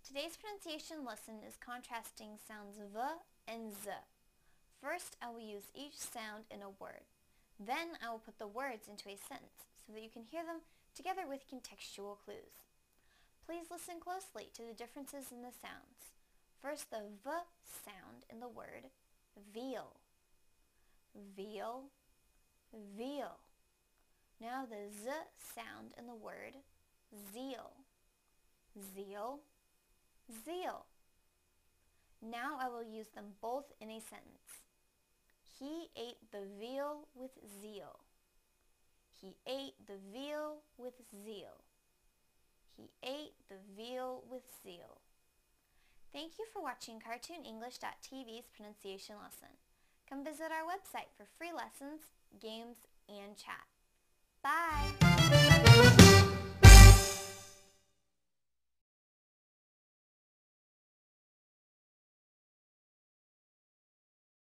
Today's pronunciation lesson is contrasting sounds v and z. First, I will use each sound in a word. Then I will put the words into a sentence so that you can hear them together with contextual clues. Please listen closely to the differences in the sounds. First, the v sound in the word veal. Veal, veal. Now the z sound in the word zeal. Zeal, zeal. Now I will use them both in a sentence. He ate the veal with zeal. He ate the veal with zeal. He ate the veal with zeal. Thank you for watching CartoonEnglish.tv's pronunciation lesson. Come visit our website for free lessons, games, and chat.